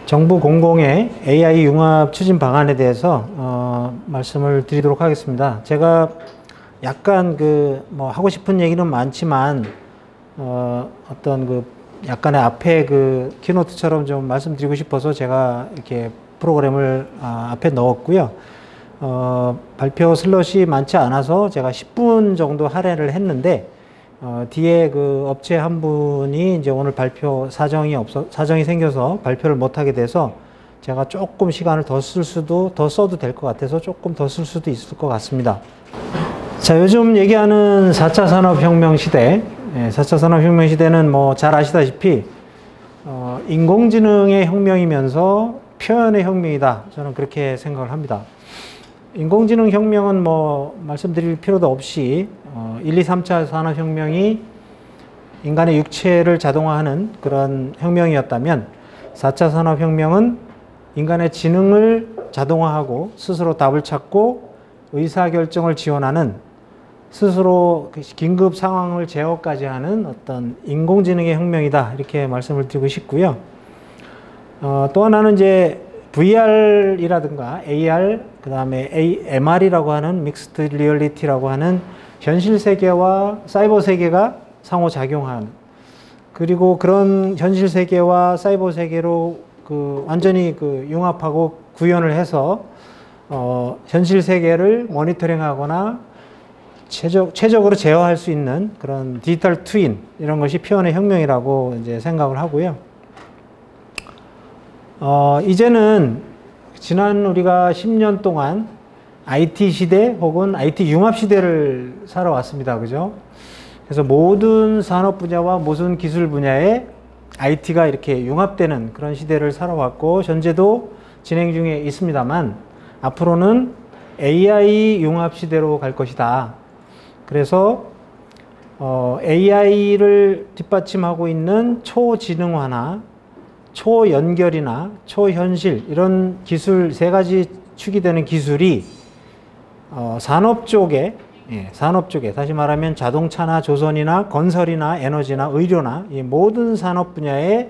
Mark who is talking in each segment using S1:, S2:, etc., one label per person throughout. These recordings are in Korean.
S1: 정부 공공의 AI 융합 추진 방안에 대해서 말씀을 드리도록 하겠습니다. 제가 약간 하고 싶은 얘기는 많지만 약간의 앞에 키노트처럼 좀 말씀드리고 싶어서 제가 이렇게 프로그램을 앞에 넣었고요. 발표 슬롯이 많지 않아서 제가 10분 정도 할애를 했는데 뒤에 업체 한 분이 이제 오늘 발표 사정이 생겨서 발표를 못 하게 돼서 제가 조금 시간을 더 써도 될 것 같아서 조금 더 쓸 수도 있을 것 같습니다. 자, 요즘 얘기하는 4차 산업혁명 시대, 4차 산업혁명 시대는 잘 아시다시피 인공지능의 혁명이면서 표현의 혁명이다. 저는 그렇게 생각을 합니다. 인공지능 혁명은 말씀드릴 필요도 없이 1, 2, 3차 산업혁명이 인간의 육체를 자동화하는 그런 혁명이었다면 4차 산업혁명은 인간의 지능을 자동화하고 스스로 답을 찾고 의사결정을 지원하는 스스로 긴급 상황을 제어까지 하는 어떤 인공지능의 혁명이다. 이렇게 말씀을 드리고 싶고요. 또 하나는 이제 VR이라든가 AR, 그 다음에 MR이라고 하는 믹스드 리얼리티라고 하는 현실 세계와 사이버 세계가 상호작용하는, 그리고 그런 현실 세계와 사이버 세계로 완전히 융합하고 구현을 해서 현실 세계를 모니터링하거나 최적으로 제어할 수 있는 그런 디지털 트윈, 이런 것이 표현의 혁명이라고 이제 생각을 하고요. 이제는 지난 우리가 10년 동안 IT 시대 혹은 IT 융합 시대를 살아왔습니다. 그죠? 그래서 모든 산업 분야와 모든 기술 분야에 IT가 이렇게 융합되는 그런 시대를 살아왔고, 현재도 진행 중에 있습니다만, 앞으로는 AI 융합 시대로 갈 것이다. 그래서 AI를 뒷받침하고 있는 초지능화나 초연결이나 초현실, 이런 기술, 세 가지 축이 되는 기술이 산업 쪽에, 다시 말하면 자동차나 조선이나 건설이나 에너지나 의료나 이 모든 산업 분야에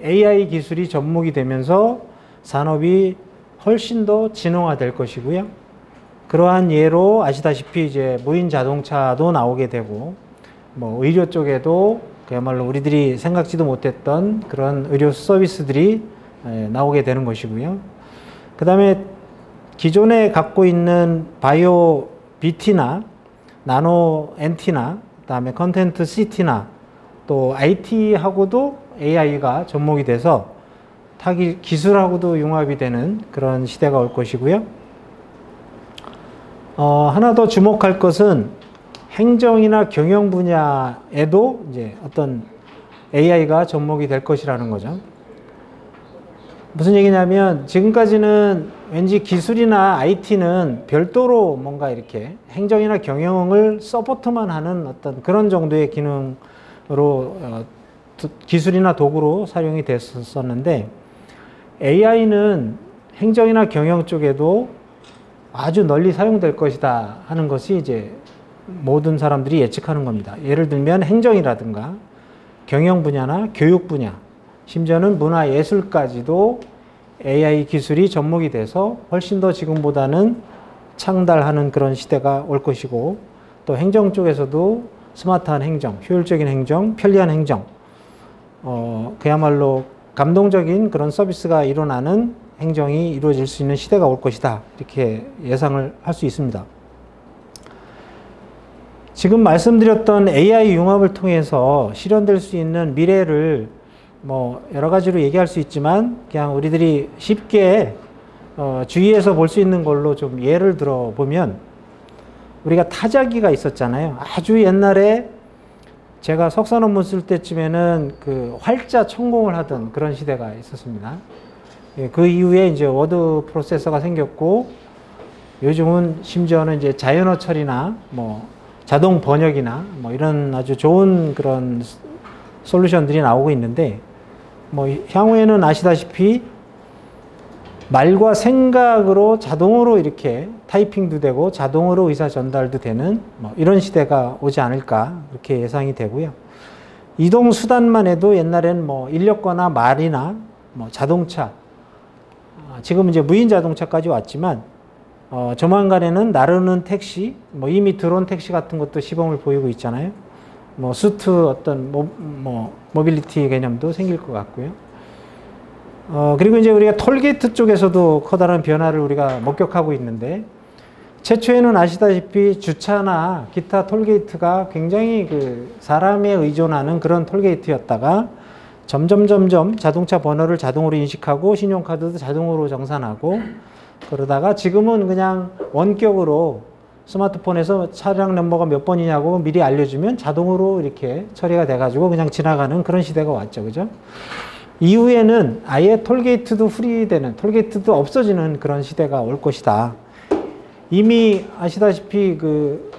S1: AI 기술이 접목이 되면서 산업이 훨씬 더 지능화될 것이고요. 그러한 예로 아시다시피 이제 무인 자동차도 나오게 되고, 의료 쪽에도 그야말로 우리들이 생각지도 못했던 그런 의료 서비스들이 나오게 되는 것이고요. 그 다음에 기존에 갖고 있는 바이오 BT나 나노 NT나 그 다음에 컨텐트 CT나 또 IT하고도 AI가 접목이 돼서 기술하고도 융합이 되는 그런 시대가 올 것이고요. 하나 더 주목할 것은 행정이나 경영 분야에도 이제 어떤 AI가 접목이 될 것이라는 거죠. 무슨 얘기냐면, 지금까지는 왠지 기술이나 IT는 별도로 뭔가 이렇게 행정이나 경영을 서포트만 하는 어떤 그런 정도의 기능으로 기술이나 도구로 사용이 됐었는데, AI는 행정이나 경영 쪽에도 아주 널리 사용될 것이다 하는 것이 이제 모든 사람들이 예측하는 겁니다. 예를 들면 행정이라든가 경영 분야나 교육 분야, 심지어는 문화예술까지도 AI 기술이 접목이 돼서 훨씬 더 지금보다는 창달하는 그런 시대가 올 것이고, 또 행정 쪽에서도 스마트한 행정, 효율적인 행정, 편리한 행정, 그야말로 감동적인 그런 서비스가 일어나는 행정이 이루어질 수 있는 시대가 올 것이다. 이렇게 예상을 할 수 있습니다. 지금 말씀드렸던 AI 융합을 통해서 실현될 수 있는 미래를 여러 가지로 얘기할 수 있지만, 그냥 우리들이 쉽게 주위에서 볼 수 있는 걸로 좀 예를 들어보면, 우리가 타자기가 있었잖아요. 아주 옛날에 제가 석사 논문 쓸 때쯤에는 활자 천공을 하던 그런 시대가 있었습니다. 그 이후에 이제 워드 프로세서가 생겼고, 요즘은 심지어는 이제 자연어 처리나 자동 번역이나 이런 아주 좋은 그런 솔루션들이 나오고 있는데, 향후에는 아시다시피 말과 생각으로 자동으로 이렇게 타이핑도 되고 자동으로 의사 전달도 되는 이런 시대가 오지 않을까, 그렇게 예상이 되고요. 이동 수단만 해도 옛날엔 인력거나 말이나 뭐 자동차, 지금 이제 무인 자동차까지 왔지만 조만간에는 나르는 택시, 뭐 이미 드론 택시 같은 것도 시범을 보이고 있잖아요. 뭐 수트 어떤 모빌리티 개념도 생길 것 같고요. 그리고 이제 우리가 톨게이트 쪽에서도 커다란 변화를 우리가 목격하고 있는데, 최초에는 아시다시피 주차나 기타 톨게이트가 굉장히 그 사람에 의존하는 그런 톨게이트였다가 점점 자동차 번호를 자동으로 인식하고 신용카드도 자동으로 정산하고, 그러다가 지금은 그냥 원격으로 스마트폰에서 차량 넘버가 몇 번이냐고 미리 알려주면 자동으로 이렇게 처리가 돼가지고 그냥 지나가는 그런 시대가 왔죠. 그죠? 이후에는 아예 톨게이트도 프리되는, 톨게이트도 없어지는 그런 시대가 올 것이다. 이미 아시다시피 그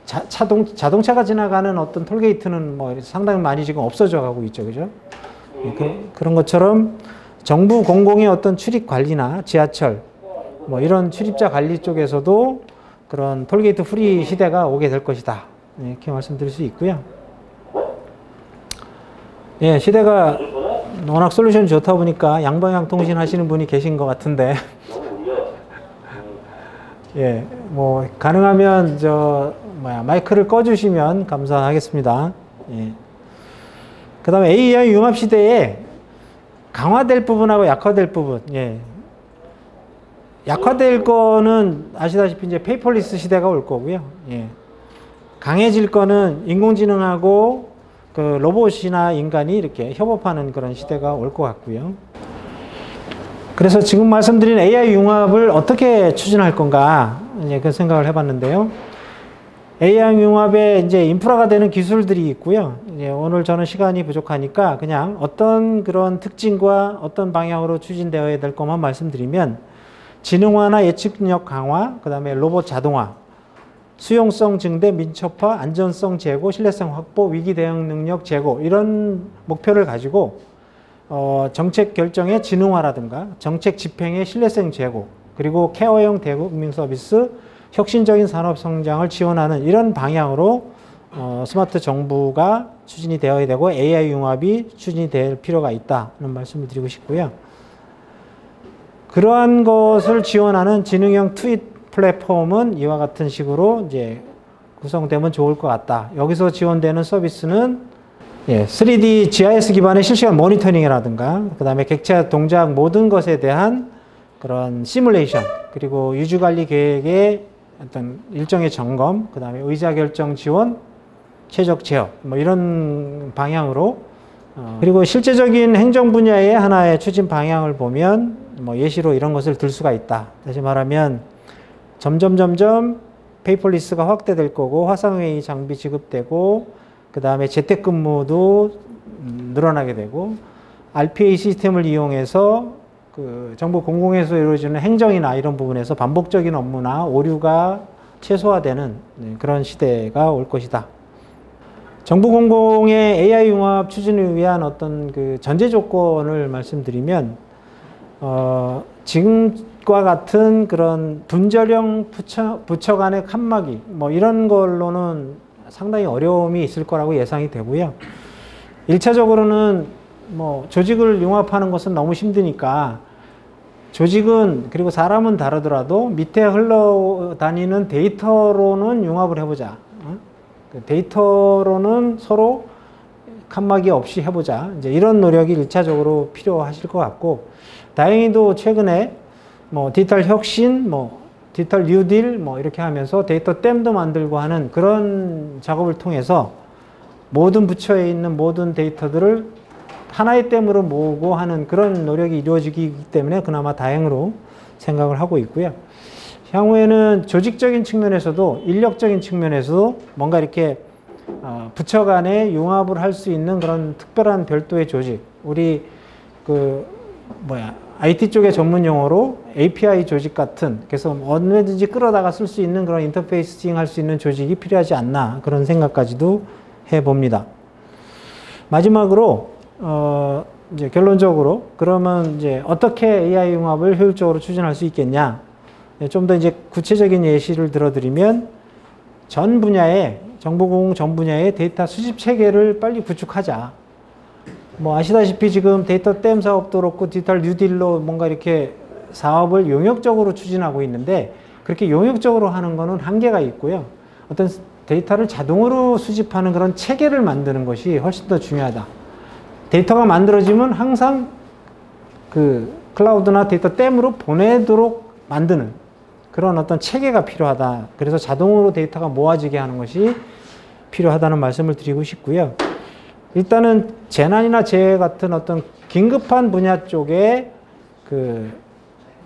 S1: 자동차가 지나가는 어떤 톨게이트는 뭐 상당히 많이 지금 없어져 가고 있죠. 그죠? 그런 것처럼 정부 공공의 어떤 출입 관리나 지하철, 뭐 이런 출입자 관리 쪽에서도 그런 톨게이트 프리 시대가 오게 될 것이다. 이렇게 말씀드릴 수 있고요. 예, 시대가 워낙 솔루션이 좋다 보니까 양방향 통신 하시는 분이 계신 것 같은데, 예, 뭐 가능하면 마이크를 꺼주시면 감사하겠습니다. 예. 그다음에 AI 융합 시대에 강화될 부분하고 약화될 부분, 예. 약화될 거는 아시다시피 이제 페이퍼리스 시대가 올 거고요. 예. 강해질 거는 인공지능하고 그 로봇이나 인간이 이렇게 협업하는 그런 시대가 올 것 같고요. 그래서 지금 말씀드린 AI 융합을 어떻게 추진할 건가, 이제 그 생각을 해봤는데요. AI 융합에 이제 인프라가 되는 기술들이 있고요. 이제 오늘 저는 시간이 부족하니까 그냥 어떤 그런 특징과 어떤 방향으로 추진되어야 될 것만 말씀드리면, 지능화나 예측력 강화, 그 다음에 로봇 자동화, 수용성 증대, 민첩화, 안전성 제고, 신뢰성 확보, 위기 대응 능력 제고, 이런 목표를 가지고 정책 결정의 지능화라든가 정책 집행의 신뢰성 제고, 그리고 케어형 대국민 서비스, 혁신적인 산업 성장을 지원하는 이런 방향으로 스마트 정부가 추진이 되어야 되고 AI 융합이 추진이 될 필요가 있다는 말씀을 드리고 싶고요. 그러한 것을 지원하는 지능형 트윗 플랫폼은 이와 같은 식으로 이제 구성되면 좋을 것 같다. 여기서 지원되는 서비스는 3D GIS 기반의 실시간 모니터링이라든가, 그 다음에 객체 동작 모든 것에 대한 그런 시뮬레이션, 그리고 유지관리 계획의 어떤 일정의 점검, 그 다음에 의사결정 지원, 최적 제어, 뭐 이런 방향으로, 그리고 실제적인 행정 분야의 하나의 추진 방향을 보면 뭐 예시로 이런 것을 들 수가 있다. 다시 말하면 점점 페이퍼리스가 확대될 거고, 화상회의 장비 지급되고, 그 다음에 재택근무도 늘어나게 되고, RPA 시스템을 이용해서 그 정부 공공에서 이루어지는 행정이나 이런 부분에서 반복적인 업무나 오류가 최소화되는 그런 시대가 올 것이다. 정부 공공의 AI 융합 추진을 위한 어떤 그 전제 조건을 말씀드리면, 지금과 같은 그런 분절형 부처 간의 칸막이, 뭐 이런 걸로는 상당히 어려움이 있을 거라고 예상이 되고요. 1차적으로는 뭐 조직을 융합하는 것은 너무 힘드니까, 조직은 그리고 사람은 다르더라도 밑에 흘러다니는 데이터로는 융합을 해보자. 데이터로는 서로 칸막이 없이 해보자. 이제 이런 노력이 1차적으로 필요하실 것 같고, 다행히도 최근에 뭐 디지털 혁신, 뭐 디지털 뉴딜 뭐 이렇게 하면서 데이터 댐도 만들고 하는 그런 작업을 통해서 모든 부처에 있는 모든 데이터들을 하나의 댐으로 모으고 하는 그런 노력이 이루어지기 때문에 그나마 다행으로 생각을 하고 있고요. 향후에는 조직적인 측면에서도 인력적인 측면에서도 뭔가 이렇게 부처 간에 융합을 할 수 있는 그런 특별한 별도의 조직, 우리 IT 쪽의 전문 용어로 API 조직 같은, 그래서 언제든지 끌어다가 쓸 수 있는 그런 인터페이싱 할 수 있는 조직이 필요하지 않나, 그런 생각까지도 해봅니다. 마지막으로 이제 결론적으로 그러면 이제 어떻게 AI 융합을 효율적으로 추진할 수 있겠냐, 좀 더 이제 구체적인 예시를 들어드리면, 정부 공공 전 분야의 데이터 수집 체계를 빨리 구축하자. 뭐 아시다시피 지금 데이터 댐 사업도 그렇고 디지털 뉴딜로 뭔가 이렇게 사업을 용역적으로 추진하고 있는데 그렇게 용역적으로 하는 거는 한계가 있고요. 어떤 데이터를 자동으로 수집하는 그런 체계를 만드는 것이 훨씬 더 중요하다. 데이터가 만들어지면 항상 그 클라우드나 데이터 댐으로 보내도록 만드는 그런 어떤 체계가 필요하다. 그래서 자동으로 데이터가 모아지게 하는 것이 필요하다는 말씀을 드리고 싶고요. 일단은 재난이나 재해 같은 어떤 긴급한 분야 쪽에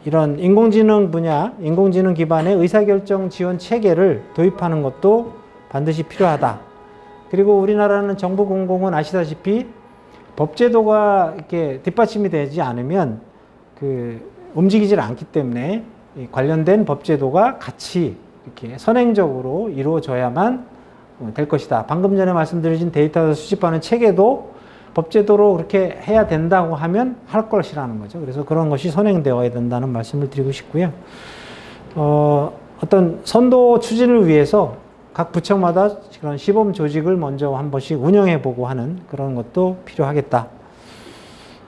S1: 이런 인공지능 분야, 인공지능 기반의 의사결정 지원 체계를 도입하는 것도 반드시 필요하다. 그리고 우리나라는 정부 공공은 아시다시피 법제도가 이렇게 뒷받침이 되지 않으면 움직이질 않기 때문에 관련된 법제도가 같이 이렇게 선행적으로 이루어져야만 될 것이다. 방금 전에 말씀드린 데이터 수집하는 체계도 법제도로 그렇게 해야 된다고 하면 할 것이라는 거죠. 그래서 그런 것이 선행되어야 된다는 말씀을 드리고 싶고요. 어떤 선도 추진을 위해서 각 부처마다 그런 시범 조직을 먼저 한 번씩 운영해 보고 하는 그런 것도 필요하겠다.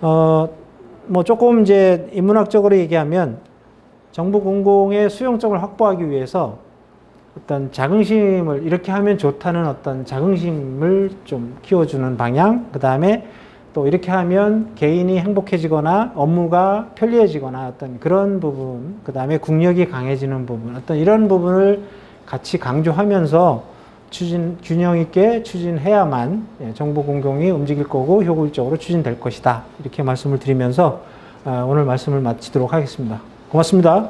S1: 뭐 조금 이제 인문학적으로 얘기하면 정부 공공의 수용성을 확보하기 위해서 어떤 자긍심을 이렇게 하면 좋다는 어떤 자긍심을 좀 키워주는 방향, 그 다음에 또 이렇게 하면 개인이 행복해지거나 업무가 편리해지거나 어떤 그런 부분, 그 다음에 국력이 강해지는 부분, 어떤 이런 부분을 같이 강조하면서 균형 있게 추진해야만 정부 공공이 움직일 거고 효율적으로 추진될 것이다. 이렇게 말씀을 드리면서 오늘 말씀을 마치도록 하겠습니다. 고맙습니다.